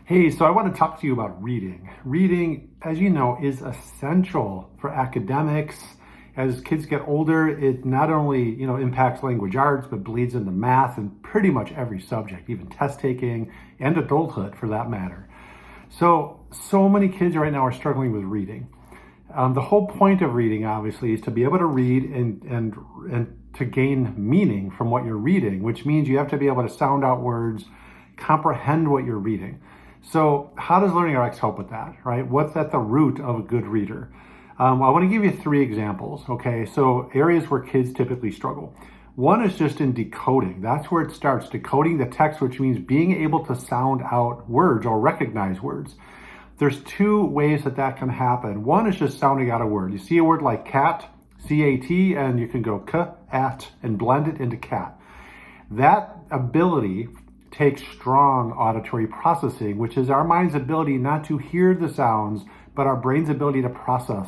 Hey, so I want to talk to you about reading. Reading, as you know, is essential for academics. As kids get older, it not only, impacts language arts, but bleeds into math and pretty much every subject, even test taking and adulthood for that matter. So many kids right now are struggling with reading. The whole point of reading, obviously, is to be able to read and to gain meaning from what you're reading, which means you have to be able to sound out words, comprehend what you're reading. So how does LearningRx help with that, right? What's at the root of a good reader? I want to give you 3 examples, okay? So areas where kids typically struggle. One is just in decoding. That's where it starts, decoding the text, which means being able to sound out words or recognize words. There's 2 ways that can happen. One is just sounding out a word. You see a word like cat, C-A-T, and you can go k-at and blend it into cat. That ability takes strong auditory processing, which is our mind's ability not to hear the sounds, but our brain's ability to process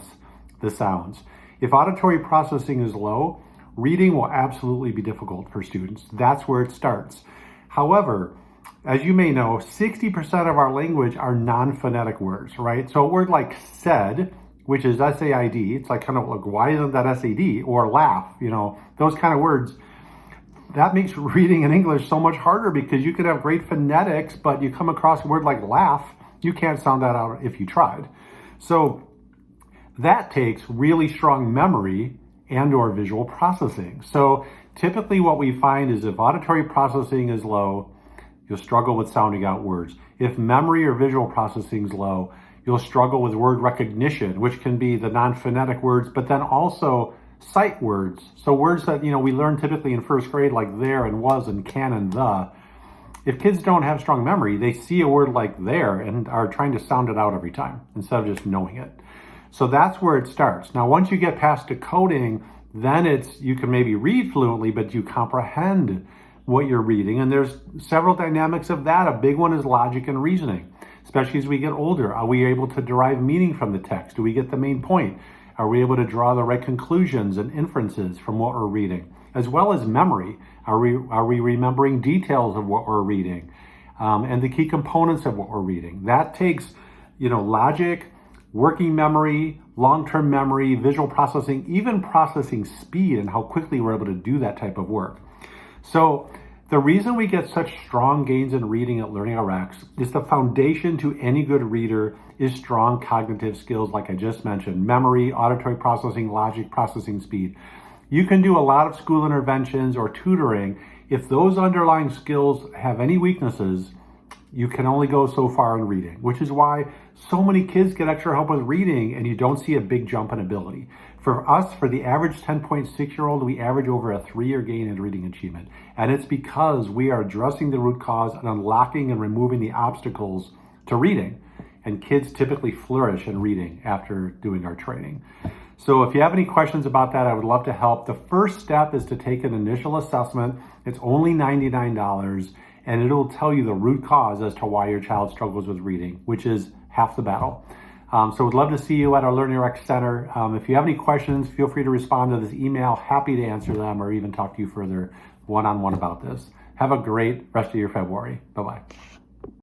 the sounds. If auditory processing is low, reading will absolutely be difficult for students. That's where it starts. However, as you may know, 60% of our language are non-phonetic words, right? So a word like said, which is S-A-I-D, it's like kind of like, why isn't that S-A-D? Or laugh, those kind of words. That makes reading in English so much harder because you could have great phonetics, but you come across a word like laugh, you can't sound that out if you tried. So that takes really strong memory and or visual processing. So typically what we find is if auditory processing is low, you'll struggle with sounding out words. If memory or visual processing is low, you'll struggle with word recognition, which can be the non-phonetic words, but then also sight words. So words that, we learn typically in first grade, like there and was and can and the. If kids don't have strong memory, they see a word like there and are trying to sound it out every time instead of just knowing it. So that's where it starts. Now, once you get past decoding, then you can maybe read fluently, but you comprehend what you're reading. And there's several dynamics of that. A big one is logic and reasoning, especially as we get older. Are we able to derive meaning from the text? Do we get the main point? Are we able to draw the right conclusions and inferences from what we're reading? As well as memory. Are we remembering details of what we're reading? And the key components of what we're reading. That takes, logic, working memory, long-term memory, visual processing, even processing speed and how quickly we're able to do that type of work. So the reason we get such strong gains in reading at LearningRx is the foundation to any good reader is strong cognitive skills, like I just mentioned, memory, auditory processing, logic, processing speed. You can do a lot of school interventions or tutoring. If those underlying skills have any weaknesses, you can only go so far in reading, which is why so many kids get extra help with reading and you don't see a big jump in ability. For us, for the average 10.6-year-old, we average over a 3-year gain in reading achievement. And it's because we are addressing the root cause and unlocking and removing the obstacles to reading. And kids typically flourish in reading after doing our training. So if you have any questions about that, I would love to help. The first step is to take an initial assessment. It's only $99, and it'll tell you the root cause as to why your child struggles with reading, which is half the battle. So we'd love to see you at our LearningRx Center. If you have any questions, feel free to respond to this email. Happy to answer them or even talk to you further one-on-one about this. Have a great rest of your February. Bye-bye.